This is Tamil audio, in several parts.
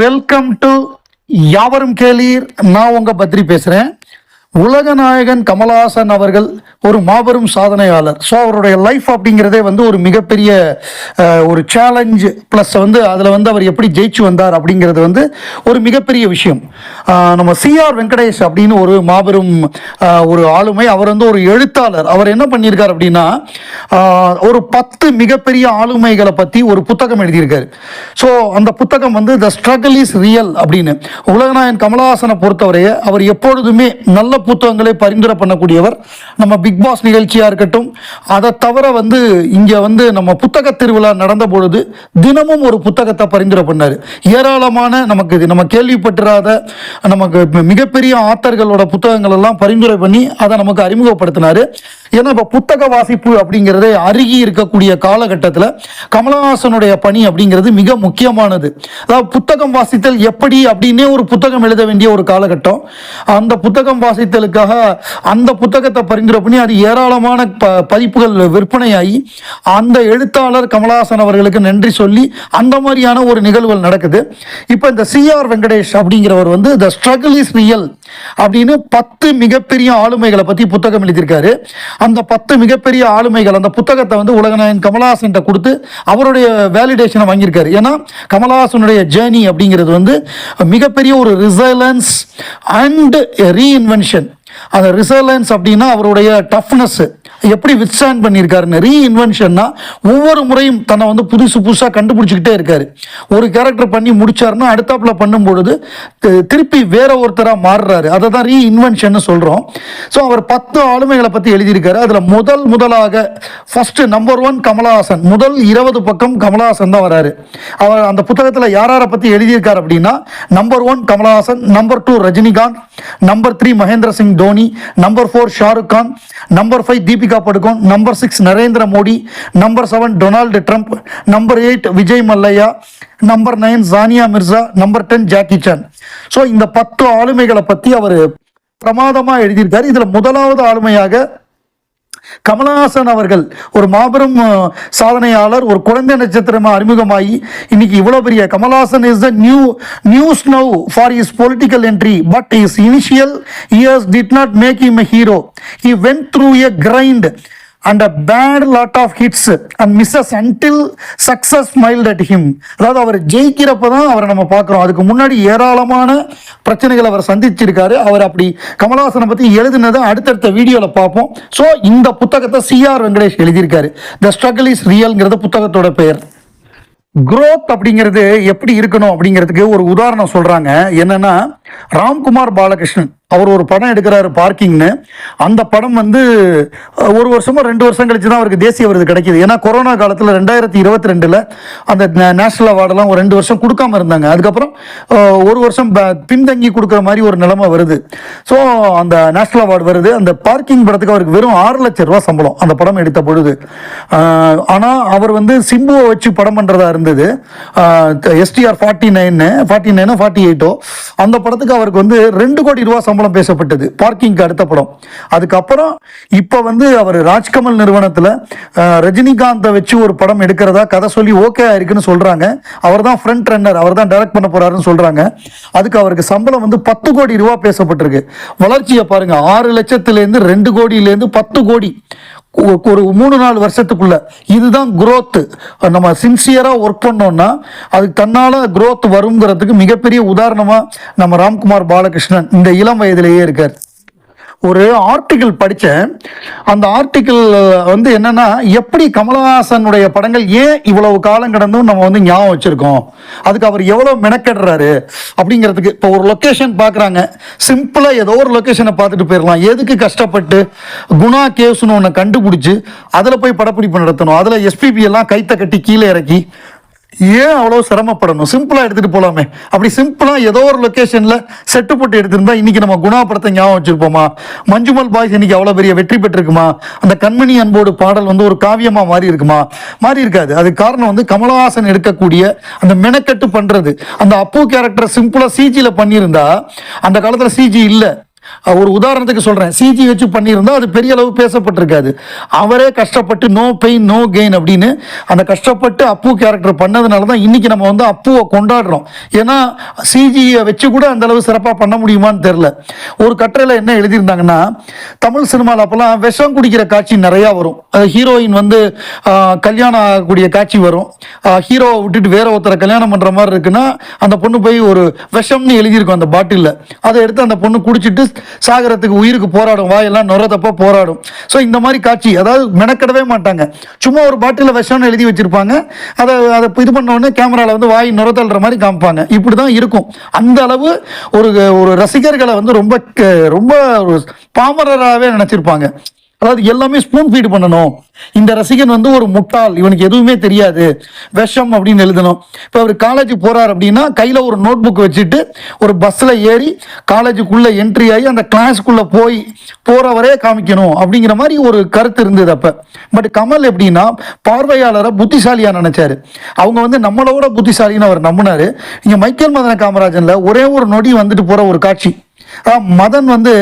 வெல்கம் டு யாவரும் கேளீர். நான் உங்க பத்ரி பேசுறேன். உலக நாயகன் கமலஹாசன் அவர்கள் ஒரு மாபெரும் சாதனையாளர். ஸோ அவருடைய லைஃப் அப்படிங்கிறதே ஒரு மிகப்பெரிய ஒரு சேலஞ்ச் ப்ளஸ் அதில் அவர் எப்படி ஜெயிச்சு வந்தார் அப்படிங்கிறது ஒரு மிகப்பெரிய விஷயம். நம்ம சிஆர் வெங்கடேஷ் அப்படின்னு ஒரு மாபெரும் ஒரு ஆளுமை. அவர் ஒரு எழுத்தாளர். அவர் என்ன பண்ணியிருக்கார் அப்படின்னா ஒரு 10 மிகப்பெரிய ஆளுமைகளை பற்றி ஒரு புத்தகம் எழுதியிருக்காரு. ஸோ அந்த புத்தகம் த ஸ்ட்ரகிள் இஸ் ரியல் அப்படின்னு. உலகநாயகன் கமலஹாசனை பொறுத்தவரையே அவர் எப்பொழுதுமே நல்ல புத்தகங்களை பரிந்துரை பண்ணக்கூடியவர். நம்ம பிக் பாஸ் நிகழ்ச்சியா இருக்கட்டும், அதை தவிர இங்க நம்ம புத்தக திருவிழா நடந்த பொழுது தினமும் ஒரு புத்தகத்தை பரிந்துரை பண்ணாரு. ஏராளமான நம்ம கேள்விப்பட்டிராத நமக்கு மிகப்பெரிய ஆத்தர்களோட புத்தகங்கள் எல்லாம் பரிந்துரை பண்ணி அதை நமக்கு அறிமுகப்படுத்தினாரு. ஏன்னா இப்போ புத்தக வாசிப்பு அப்படிங்கிறது அருகி இருக்கக்கூடிய காலகட்டத்தில் கமலஹாசனுடைய பணி அப்படிங்கிறது மிக முக்கியமானது. அதாவது புத்தகம் வாசித்தல் எப்படி அப்படின்னே ஒரு புத்தகம் எழுத வேண்டிய ஒரு காலகட்டம். அந்த புத்தகம் வாசித்தலுக்காக அந்த புத்தகத்தை பரிந்துரை பண்ணி அது ஏராளமான பதிப்புகள் விற்பனையாகி அந்த எழுத்தாளர் கமலஹாசன் அவர்களுக்கு நன்றி சொல்லி அந்த மாதிரியான ஒரு நிகழ்வுகள் நடக்குது. இப்போ இந்த சிஆர் வெங்கடேஷ் அப்படிங்கிறவர் த ஸ்ட்ரகிள் இஸ் ரியல் அப்படின்னு 10 மிகப்பெரிய ஆளுமைகளை பற்றி புத்தகம் எழுதியிருக்காரு. அந்த 10 மிகப்பெரிய ஆளுமைகள் அந்த புத்தகத்தை உலகநாயகன் கமலஹாசன் கொடுத்து அவருடைய வேலிடேஷனை வாங்கியிருக்காரு. ஏன்னா கமலஹாசனுடைய ஜேர்னி அப்படிங்கிறது மிகப்பெரிய ஒரு ரிசைலன்ஸ் அண்ட் ரீஇன்வென்ஷன். அந்த ரிசைலன்ஸ் அப்படின்னா அவருடைய டஃப்னஸ் எப்படி வித்ஸ்டாண்ட் பண்ணியிருக்காருன்னு. ரீஇன்வென்ஷன்னா ஒவ்வொரு முறையும் தன்னை புதுசாக கண்டுபிடிச்சிக்கிட்டே இருக்காரு. ஒரு கேரக்டர் பண்ணி முடிச்சாருன்னா அடுத்தாப்புல பண்ணும் பொழுது திருப்பி வேற ஒருத்தராக மாறுறாரு. அதை தான் ரீஇன்வென்ஷன் சொல்கிறோம். ஸோ அவர் 10 ஆளுமைகளை பற்றி எழுதியிருக்காரு. அதில் முதலாக ஃபர்ஸ்ட் நம்பர் 1 கமலஹாசன். முதல் 20 பக்கம் கமலஹாசன் தான் வராரு. அவர் அந்த புத்தகத்தில் யாரை பற்றி எழுதியிருக்காரு அப்படின்னா number 1 Kamal Haasan, number 2 Rajinikanth, number 3 Mahendra Singh Dhoni, number 4 Shahrukh Khan, number 5 Deepika Padukone, number 6 Narendra Modi, number 7 Donald Trump, number 8 Vijay Mallya, number 9 Sania Mirza, number 10 Jackie Chan. So இந்த 10 ஆளுமைகளை பற்றி அவர் பிரமாதமா எழுதியிருக்காரு. இதுல முதலாவது ஆளுமையாக கமலஹாசன் அவர்கள் ஒரு மாபெரும் சாதனையாளர், ஒரு குழந்தை நட்சத்திரமா அறிமுகமாகி இன்னைக்கு இவ்வளவு பெரிய Kamal Haasan is the news now for his political entry, but his initial years did not make him a hero. He went through a grind and a bad lot of hits and misses until success smiled at him. அதாவது அவர் ஜெயிக்கிறப்ப தான் அவரை நம்ம பார்க்குறோம். அதுக்கு முன்னாடி ஏராளமான பிரச்சனைகளை அவர் சந்திச்சிருக்காரு. அவர் அப்படி கமலஹாசனை பற்றி எழுதினதை அடுத்தடுத்த வீடியோவில் பார்ப்போம். ஸோ இந்த புத்தகத்தை சிஆர் வெங்கடேஷ் எழுதியிருக்காரு. த ஸ்ட்ரகிள் இஸ் ரியல்ங்கிறது புத்தகத்தோட பெயர். குரோத் அப்படிங்கிறது எப்படி இருக்கணும் அப்படிங்கிறதுக்கு ஒரு உதாரணம் சொல்றாங்க. என்னன்னா ராம்குமார் பாலகிருஷ்ணன் அவர் ஒரு படம் எடுக்கிறாரு பார்க்கிங்னு. அந்த படம் ஒரு வருஷமோ 2 வருஷம் கழிச்சு தான் அவருக்கு தேசிய விருது கிடைக்கிது. ஏன்னா கொரோனா காலத்தில் 2022 அந்த நேஷனல் அவார்டெல்லாம் ஒரு 2 வருஷம் கொடுக்காம இருந்தாங்க. அதுக்கப்புறம் ஒரு வருஷம் பின்தங்கி கொடுக்குற மாதிரி ஒரு நிலைமை வருது. ஸோ அந்த நேஷனல் அவார்டு வருது. அந்த பார்க்கிங் படத்துக்கு அவருக்கு வெறும் 6 லட்சம் ரூபா சம்பளம் அந்த படம் எடுத்த பொழுது. ஆனால் அவர் சிம்புவை வச்சு படம் பண்ணுறதா இருந்தது. STR 49 அந்த படத்துக்கு அவருக்கு 2 கோடி ரூபா சம்பளம் பேசப்பட்டது, பார்க்கிங்க்கு அடுத்த படம். அதுக்கப்புறம் இப்ப அவர் ராஜ்கமல் நிறுவனத்தில் ரஜினிகாந்தை வச்சு ஒரு படம் எடுக்கிறதா கதை சொல்லி ஓகே ஆயிருக்குன்னு சொல்றாங்க. அவர் தான் ஃப்ரண்ட் ரன்னர், அவர் தான் டைரக்ட் பண்ண போறாருன்னு சொல்றாங்க. அதுக்கு அவருக்கு சம்பளம் 10 கோடி ரூபா பேசப்பட்டிருக்கு. வளர்ச்சியை பாருங்க, 6 லட்சத்திலேருந்து 2 கோடியிலேருந்து 10 கோடி ஒரு 3-4 வருஷத்துக்குள்ள. இதுதான் குரோத். நம்ம சின்சியரா ஒர்க் பண்ணோம்னா அதுக்கு தன்னால குரோத் வருங்கிறதுக்கு மிகப்பெரிய உதாரணமா நம்ம ராம்குமார் பாலகிருஷ்ணன் இந்த இளம் வயதிலேயே இருக்கார். ஒரு ஆர்டிக்கிள் படித்தேன். அந்த ஆர்டிக்கிள் என்னன்னா எப்படி கமலஹாசனுடைய படங்கள் ஏன் இவ்வளவு காலம் கடந்தும் நம்ம ஞாபகம் வச்சிருக்கோம், அதுக்கு அவர் எவ்வளவு மெனக்கெடுறாரு அப்படிங்கிறதுக்கு. இப்போ ஒரு லொக்கேஷன் பார்க்குறாங்க, சிம்பிளா ஏதோ ஒரு லொக்கேஷனை பார்த்துட்டு போயிடலாம். எதுக்கு கஷ்டப்பட்டு குணா கேவ்ஸ்னு ஒன்று கண்டுபிடிச்சு அதில் போய் படப்பிடிப்பு நடத்தணும், அதில் SPB எல்லாம் கைத்த கட்டி கீழே இறக்கி ஏன் அவ்வளோ சிரமப்படணும்? சிம்பிளா எடுத்துட்டு போலாமே. அப்படி சிம்பிளா ஏதோ ஒரு லொகேஷன்ல செட்டு போட்டு எடுத்திருந்தா இன்னைக்கு நம்ம குணா படத்தை ஞாபகம் வச்சிருப்போமா? மஞ்சுமல் பாய்ஸ் இன்னைக்கு அவ்வளவு பெரிய வெற்றி பெற்றிருக்குமா? அந்த கண்மணி அன்போடு பாடல் ஒரு காவியமா மாறி இருக்குமா? மாறி இருக்காது. அது காரணம் கமலஹாசன் எடுக்கக்கூடிய அந்த மெனக்கட்டு பண்றது. அந்த அப்பு கேரக்டர் சிம்பிளா CGல பண்ணியிருந்தா, அந்த காலத்துல CG இல்லை, ஒரு உதாரணத்துக்கு சொல்கிறேன், சிஜி வச்சு பண்ணியிருந்தா அது பெரிய அளவு பேசப்பட்டிருக்காது. அவரே கஷ்டப்பட்டு நோ பெயின் நோ கெயின் அப்படின்னு அந்த கஷ்டப்பட்டு அப்பு கேரக்டர் பண்ணதுனால தான் இன்றைக்கி நம்ம வந்து அப்புவை கொண்டாடுறோம். ஏன்னா சிஜியை வச்சு கூட அந்த அளவு சிறப்பாக பண்ண முடியுமான்னு தெரில. ஒரு கட்டுரையில் என்ன எழுதியிருந்தாங்கன்னா, தமிழ் சினிமாவில் அப்போல்லாம் விஷம் குடிக்கிற காட்சி நிறையா வரும். அது ஹீரோயின் வந்து கல்யாணம் ஆகக்கூடிய காட்சி வரும். ஹீரோவை விட்டுட்டு வேற ஒருத்தரை கல்யாணம் பண்ணுற மாதிரி இருக்குன்னா அந்த பொண்ணு போய் ஒரு விஷம்னு எழுதியிருக்கும் அந்த பாட்டிலில், அதை எடுத்து அந்த பொண்ணு குடிச்சிட்டு சாகரத்துக்கு உயிருக்கு போராடும், வாயெல்லாம் நுரத்தப்ப போராடும். ஸோ இந்த மாதிரி காட்சி, அதாவது மெனக்கிடவே மாட்டாங்க, சும்மா ஒரு பாட்டில் விஷம்னு எழுதி வச்சிருப்பாங்க, அதை இது பண்ண உடனே கேமராவில் வந்து வாய் நுரத்தல்ற மாதிரி காமிப்பாங்க. இப்படி தான் இருக்கும். அந்த அளவு ஒரு ரசிகர்களை வந்து ரொம்ப ரொம்ப பாமரராகவே நினச்சிருப்பாங்க. அதாவது எல்லாமே ஸ்பூன் ஃபீடு பண்ணணும். இந்த ரசிகன் வந்து ஒரு முட்டாள், இவனுக்கு எதுவுமே தெரியாது, விஷம் அப்படின்னு எழுதணும். இப்போ அவர் காலேஜ் போறார் அப்படின்னா கையில் ஒரு நோட் புக் வச்சுட்டு ஒரு பஸ்ஸில் ஏறி காலேஜுக்குள்ளே என்ட்ரி ஆகி அந்த கிளாஸுக்குள்ளே போகிறவரே காமிக்கணும் அப்படிங்கிற மாதிரி ஒரு கருத்து இருந்தது அப்போ. பட் கமல் எப்படின்னா பார்வையாளரை புத்திசாலியாக நினைச்சாரு. அவங்க வந்து நம்மளோட புத்திசாலின்னு அவர் நம்பினாரு. இங்கே மைக்கேல் மதன காமராஜன்ல ஒரே ஒரு நொடி வந்துட்டு போகிற ஒரு காட்சி, மதன் வந்து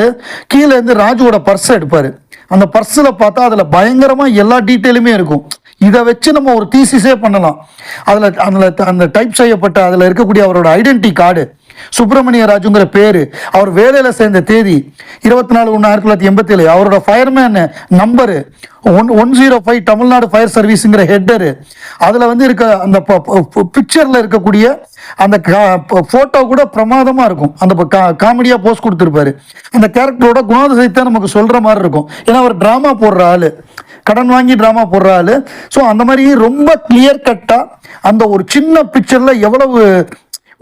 கீழே இருந்து ராஜுவோட பர்ஸ் எடுப்பார். அந்த பர்ஸில் பார்த்தா அதில் பயங்கரமாக எல்லா டீட்டெயிலுமே இருக்கும். இதை வச்சு நம்ம ஒரு தீசிஸே பண்ணலாம். அந்த டைப் செய்யப்பட்ட அதில் இருக்கக்கூடிய அவரோட ஐடென்டிட்டி கார்டு, சுப்பிரமணிய ராஜுங்கிற பேர், அவர் வேலையில் சேர்ந்த தேதி 24/1/1987, அவரோட ஃபயர்மேன் நம்பரு 105 தமிழ்நாடு ஃபயர் சர்வீஸுங்கிற ஹெட்டரு, அதில் வந்து இருக்க அந்த பிக்சரில் இருக்கக்கூடிய அந்த ஃபோட்டோ கூட பிரமாதமாக இருக்கும். அந்த காமெடியாக போஸ்ட் கொடுத்துருப்பாரு. அந்த கேரக்டரோட குணாதிசயத்தை நமக்கு சொல்கிற மாதிரி இருக்கும். ஏன்னா அவர் ட்ராமா போடுற ஆள், கடன் வாங்கி ட்ராமா போடுற ஆள். ஸோ அந்த மாதிரி ரொம்ப கிளியர் கட்டாக அந்த ஒரு சின்ன பிக்சரில் எவ்வளவு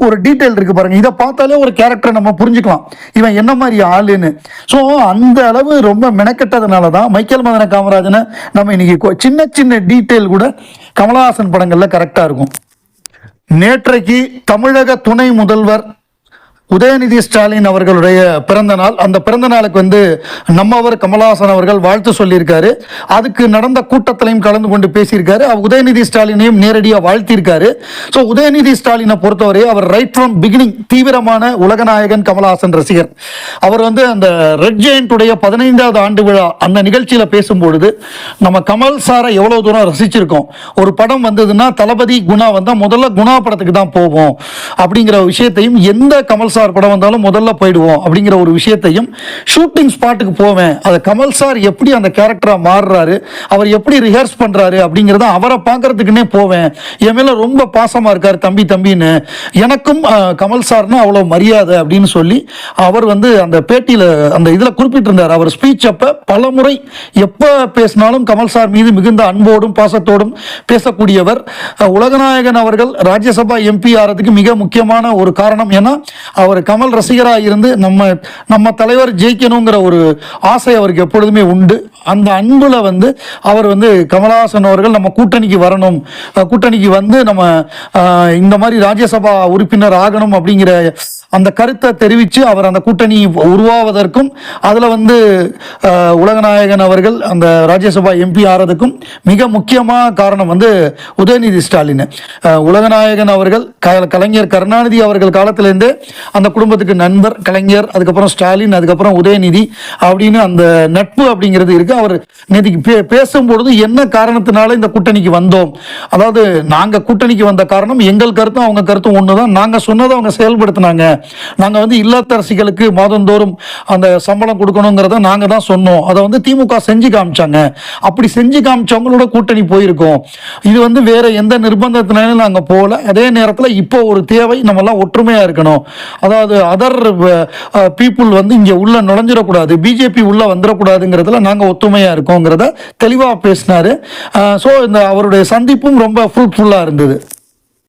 ஒரு டீட்டெயில் இருக்கு பாருங்க. இதை பார்த்தாலே ஒரு கேரக்டரை நம்ம புரிஞ்சுக்கலாம், இவன் என்ன மாதிரி ஆளுன்னு. ஸோ அந்த அளவு ரொம்ப மெனக்கெட்டதுனால தான் மைக்கேல் மதன காமராஜனை நம்ம இன்னைக்கு சின்ன சின்ன டீட்டெயில் கூட கமலஹாசன் படங்களில் கரெக்டாக இருக்கும். நேற்றைக்கு தமிழக துணை முதல்வர் உதயநிதி ஸ்டாலின் அவர்களுடைய பிறந்த நாள். அந்த பிறந்த நாளுக்கு வந்து நம்மவர் கமலஹாசன் அவர்கள் வாழ்த்து சொல்லியிருக்காரு. அதுக்கு நடந்த கூட்டத்திலையும் கலந்து கொண்டு பேசியிருக்காரு. உதயநிதி ஸ்டாலினையும் நேரடியாக வாழ்த்தியிருக்காரு. ஸோ உதயநிதி ஸ்டாலினை பொறுத்தவரை அவர் ரைட் ஃப்ரம் பிகினிங் தீவிரமான உலகநாயகன் கமலஹாசன் ரசிகர். அவர் வந்து அந்த ரெட் ஜெயண்ட்டுடைய 15வது ஆண்டு விழா அந்த நிகழ்ச்சியில் பேசும்பொழுது நம்ம கமல் சாரை எவ்வளோ தூரம் ரசிச்சிருக்கோம். ஒரு படம் வந்ததுன்னா தளபதி குணா வந்தால் முதல்ல குணா படத்துக்கு தான் போவோம் அப்படிங்கிற விஷயத்தையும், எந்த கமல் சார் படம் வந்தாலும் முதல்ல போயிடுவோம் அப்படிங்கிற ஒரு விஷயத்தையும், ஷூட்டிங் ஸ்பாட்டுக்கு போவேன், அதை கமல் சார் எப்படி அந்த கேரக்டரா மாறுறாரு, அவர் எப்படி ரிஹர்ஸ் பண்றாரு அப்படிங்கிறத அவரை பார்க்கறதுக்குன்னே போவேன், என் மேல ரொம்ப பாசமா இருக்காரு தம்பி தம்பின்னு, எனக்கும் கமல் சார்னா அவ்வளோ மரியாதை அப்படின்னு சொல்லி அவர் வந்து அந்த பேட்டியில் அந்த இதில் குறிப்பிட்டிருந்தார். அவர் ஸ்பீச் அப்போ பல முறை எப்போ பேசினாலும் கமல் சார் மீது மிகுந்த அன்போடும் பாசத்தோடும் பேசக்கூடியவர். உலகநாயகன் அவர்கள் ராஜ்யசபா எம்பி ஆகிறதுக்கு மிக முக்கியமான ஒரு காரணம். ஏன்னா அவர் கமல் ரசிகராக இருந்து நம்ம தலைவர் ஜெயிக்கணுங்கிற ஒரு ஆசை அவருக்கு எப்பொழுதுமே உண்டு. அந்த அன்புல வந்து அவர் வந்து கமலஹாசன் அவர்கள் நம்ம கூட்டணிக்கு வரணும், கூட்டணிக்கு வந்து நம்ம இந்த மாதிரி ராஜ்யசபா உறுப்பினர் ஆகணும் அப்படிங்கிற அந்த கருத்தை தெரிவித்து அவர் அந்த கூட்டணி உருவாவதற்கும் அதில் வந்து உலகநாயகன் அவர்கள் அந்த ராஜ்யசபா எம்பி ஆகிறதுக்கும் மிக முக்கியமான காரணம் வந்து உதயநிதி ஸ்டாலின். உலகநாயகன் அவர்கள் கலைஞர் கருணாநிதி அவர்கள் காலத்திலேருந்தே அந்த குடும்பத்துக்கு நண்பர் கலைஞர், அதுக்கப்புறம் ஸ்டாலின், அதுக்கப்புறம் உதயநிதி அப்படின்னு அந்த நட்பு அப்படிங்கிறது இருக்கு. அவர் நேற்றுக்கு பேசும்பொழுது என்ன காரணத்தினால இந்த கூட்டணிக்கு வந்தோம், அதாவது நாங்கள் கூட்டணிக்கு வந்த காரணம் எங்கள் கருத்தும் அவங்க கருத்தும் ஒன்று தான், நாங்கள் சொன்னதை அவங்க செயல்படுத்தினாங்க, நாங்கள் வந்து இல்லத்தரசிகளுக்கு மாதந்தோறும் அந்த சம்பளம் கொடுக்கணுங்கிறத நாங்கள் தான் சொன்னோம், அதை வந்து திமுக செஞ்சு காமிச்சாங்க, அப்படி செஞ்சு காமிச்சவங்களோட கூட்டணி போயிருக்கோம், இது வந்து வேற எந்த நிர்பந்தத்தினாலும் நாங்கள் போகல, அதே நேரத்தில் இப்போ ஒரு தேவை நம்மெல்லாம் ஒற்றுமையாக இருக்கணும், அதாவது அதர் பீப்புள் வந்து இங்கே உள்ள நுழைஞ்சிடக்கூடாது, பிஜேபி உள்ள வந்துடக்கூடாதுங்கிறதுல நாங்கள் ஒத்துமையாக இருக்கோங்கிறத தெளிவாக பேசினாரு. ஸோ இந்த அவருடைய சந்திப்பும் ரொம்ப ஃப்ரூட்ஃபுல்லாக இருந்தது.